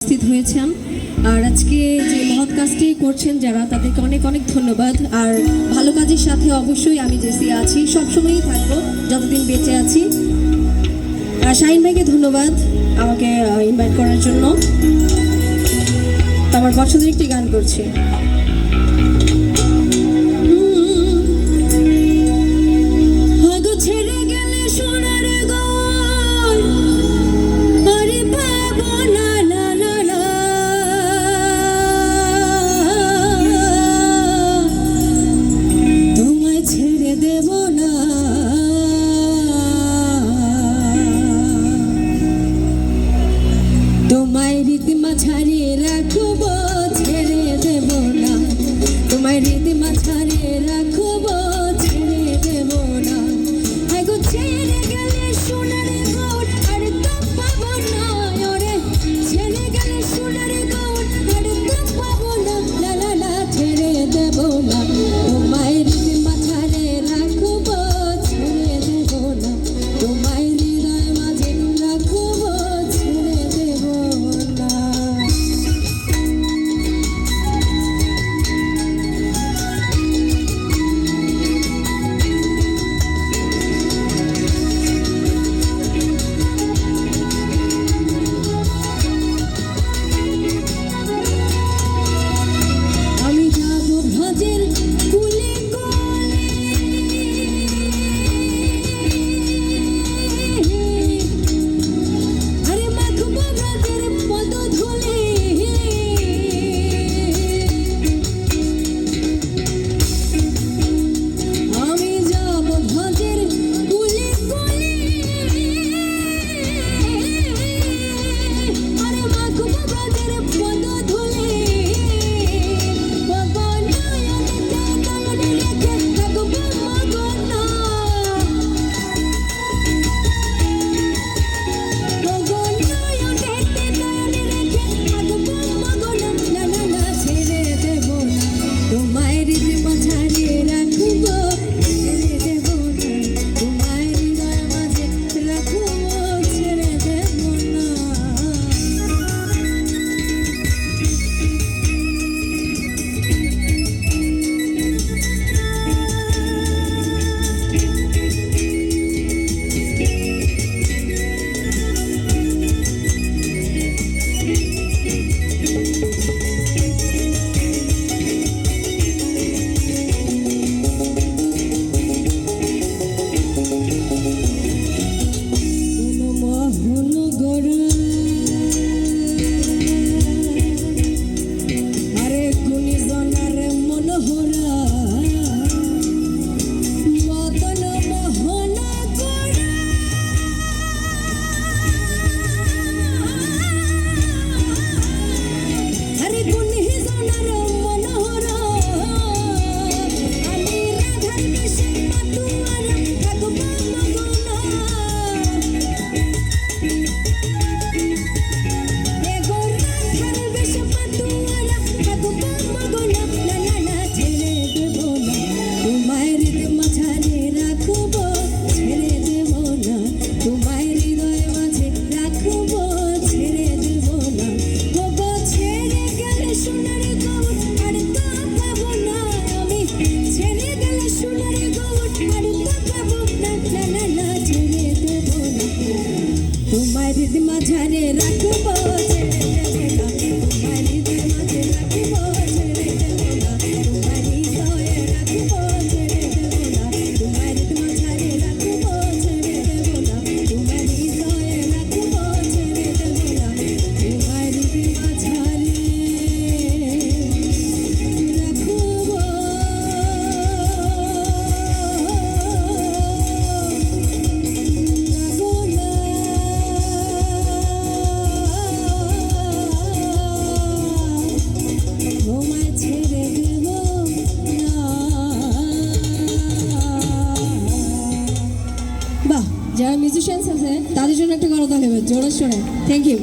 উপস্থিত হয়েছেন আর আজকে যে মহৎ কাজটি করছেন যারা তাদেরকে অনেক অনেক ধন্যবাদ। আর ভালো কাজের সাথে অবশ্যই আমি জেসি আছি, সবসময়ই থাকবো যতদিন বেঁচে আছি। আর শাহিন ভাইকে ধন্যবাদ আমাকে ইনভাইট করার জন্য। আমার পছন্দের একটি গান করছি। তোমায় রীতিমা ছাড়িয়ে রাখব, ছেড়ে দেব না। তোমায় রীতিমা ছাড়িয়ে রাখব, ছেড়ে দেব না। আগো ছেড়ে গেলে সোনার গৌর আর তো পাবো না, ওরে ছেড়ে গেলে সোনার গৌর আর তো পাবো না। না না না, ছেড়ে দেব না। তোমায় রীতিমা ছাড়িয়ে রাখব, ছেড়ে দেব না। তোমায় হৃদয় মাঝে রাখব, ছেড়ে দেব না। আমি যাব ভজের কুলে কুলে, আরে মাখব ব্রজের পদ ধুলে। আমি যাব ভজের কুলে কুলে, আরে মাখব ব্রজের পদ ধুলে। তোমায় রীতিমা ছাড়িয়ে রাখব, ছেড়ে দেব না। তোমায় হৃদয় মাঝে রাখব, ছেড়ে দেব না। মোহন গড়া আরে গুনি জনার মনোহরা মদন মোহন গড়া আরে গুনি জনার মনোহরা আমি রাধার বেশে মাতুয়ার থাকব মগনা। তোমায় রীতিমা ছাড়িয়ে রাখব, ছেড়ে দেব না। তোমায় হৃদয় মাঝে রাখব, ছেড়ে দেব না। ওগো ছেড়ে গেলে সোনার গৌর আর তো পাবো না। আমি ছেড়ে গেলে সোনার গৌর আর তো পাবো না। না না না, ছেড়ে দেব না। তোমায় রীতিমা ছাড়িয়ে রাখব, ছেড়ে দেব না। তোমায় হৃদয় মাঝে রাখব, ছেড়ে দেব না। তোমায় হৃদয়ে রাখব, ছেড়ে দেব না। তোমায় রীতিমা ছাড়িয়ে রাখব, ছেড়ে দেব না। তোমায় হৃদয়ে রাখব, ছেড়ে দেব না। তোমায় রীতিমা ছাড়িয়ে রাখব, তোমায় ছেড়ে দেব না। বাহ, যারা মিউজিশিয়ানস আছে তাদের জন্য একটা করতালি হবে জোরে সোরে। Thank you.